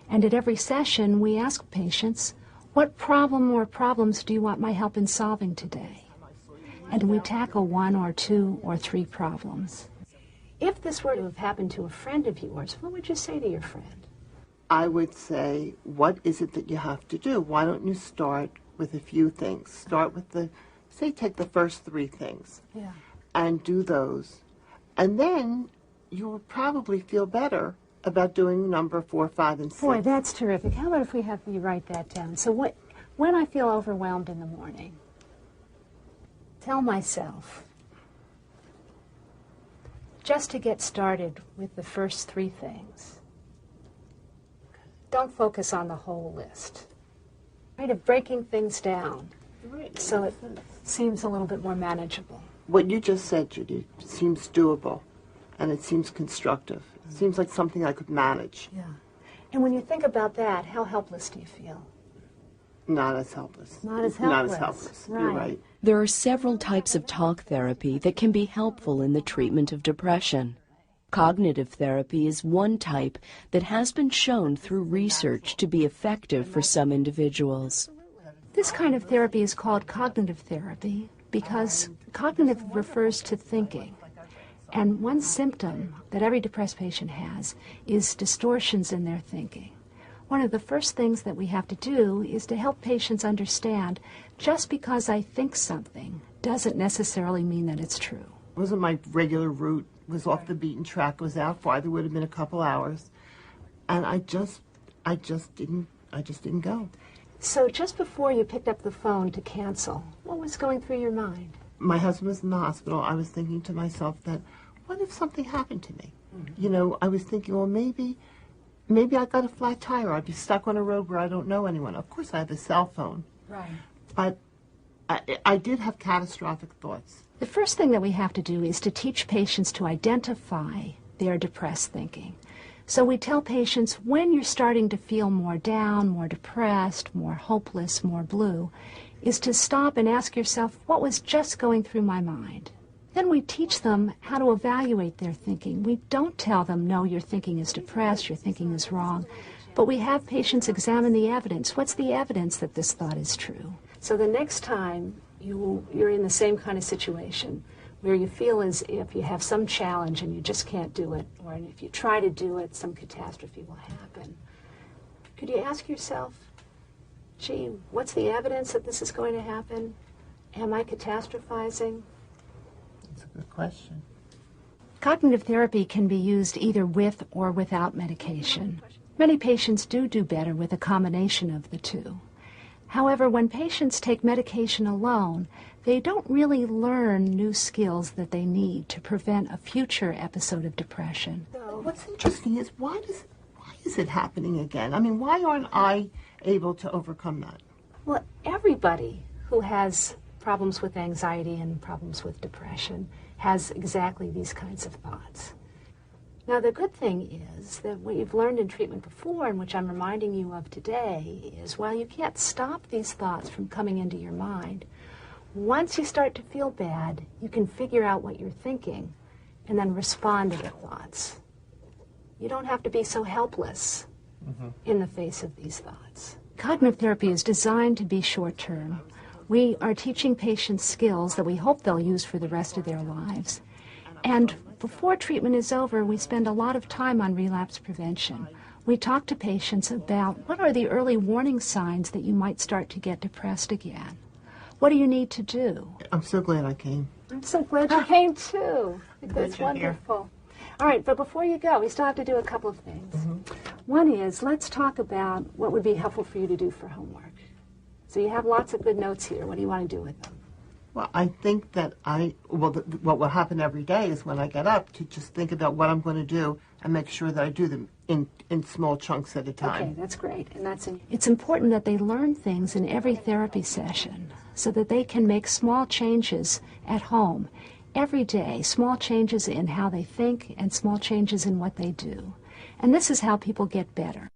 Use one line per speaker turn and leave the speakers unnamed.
And at every session, we ask patients, what problem or problems do you want my help in solving today? And we tackle 1 or 2 or 3 problems. If this were to have happened to a friend of yours, what would you say to your friend?
I would say, what is it that you have to do? Why don't you start with a few things? Start with take the first 3 things and do those. And then you will probably feel better about doing number 4, 5, and 6.
Boy, that's terrific. How about if we have you write that down? So when I feel overwhelmed in the morning, tell myself, just to get started with the first 3 things. Don't focus on the whole list. Kind of breaking things down so it seems a little bit more manageable.
What you just said, Judy, seems doable, and it seems constructive. It seems like something I could manage.
Yeah. And when you think about that, how helpless do you feel?
Not as helpless.
Not as helpless.
Not as helpless.
Right.
You're right.
There are several types of talk therapy that can be helpful in the treatment of depression. Cognitive therapy is one type that has been shown through research to be effective for some individuals.
This kind of therapy is called cognitive therapy because cognitive refers to thinking. And one symptom that every depressed patient has is distortions in their thinking. One of the first things that we have to do is to help patients understand just because I think something doesn't necessarily mean that it's true.
It wasn't my regular route. It was off the beaten track. It was out far. There would have been a couple hours. And I just didn't go.
So just before you picked up the phone to cancel, what was going through your mind?
My husband was in the hospital. I was thinking to myself that, what if something happened to me? Mm-hmm. You know, I was thinking, well, maybe I got a flat tire. I'd be stuck on a road where I don't know anyone. Of course, I have a cell phone.
Right.
But I did have catastrophic thoughts.
The first thing that we have to do is to teach patients to identify their depressed thinking. So we tell patients when you're starting to feel more down, more depressed, more hopeless, more blue, is to stop and ask yourself, what was just going through my mind? Then we teach them how to evaluate their thinking. We don't tell them, no, your thinking is depressed, your thinking is wrong. But we have patients examine the evidence. What's the evidence that this thought is true? So the next time you're in the same kind of situation where you feel as if you have some challenge and you just can't do it, or if you try to do it, some catastrophe will happen. Could you ask yourself, gee, what's the evidence that this is going to happen? Am I catastrophizing?
That's a good question.
Cognitive therapy can be used either with or without medication. Many patients do better with a combination of the two. However, when patients take medication alone, they don't really learn new skills that they need to prevent a future episode of depression.
What's interesting is why is it happening again? I mean, why aren't I able to overcome that?
Well, everybody who has problems with anxiety and problems with depression has exactly these kinds of thoughts. Now, the good thing is that what you've learned in treatment before, and which I'm reminding you of today, is while you can't stop these thoughts from coming into your mind, once you start to feel bad, you can figure out what you're thinking and then respond to the thoughts. You don't have to be so helpless in the face of these thoughts. Cognitive therapy is designed to be short-term. We are teaching patients skills that we hope they'll use for the rest of their lives. And before treatment is over, we spend a lot of time on relapse prevention. We talk to patients about what are the early warning signs that you might start to get depressed again. What do you need to do?
I'm so glad I came.
I'm so glad you came too. That's wonderful. All right, but before you go, we still have to do a couple of things. One is, let's talk about what would be helpful for you to do for homework. So you have lots of good notes here. What do you want to do with them?
Well, I think that what will happen every day is when I get up to just think about what I'm going to do and make sure that I do them in small chunks at a time.
Okay, that's great. And it's important that they learn things in every therapy session so that they can make small changes at home every day, small changes in how they think and small changes in what they do. And this is how people get better.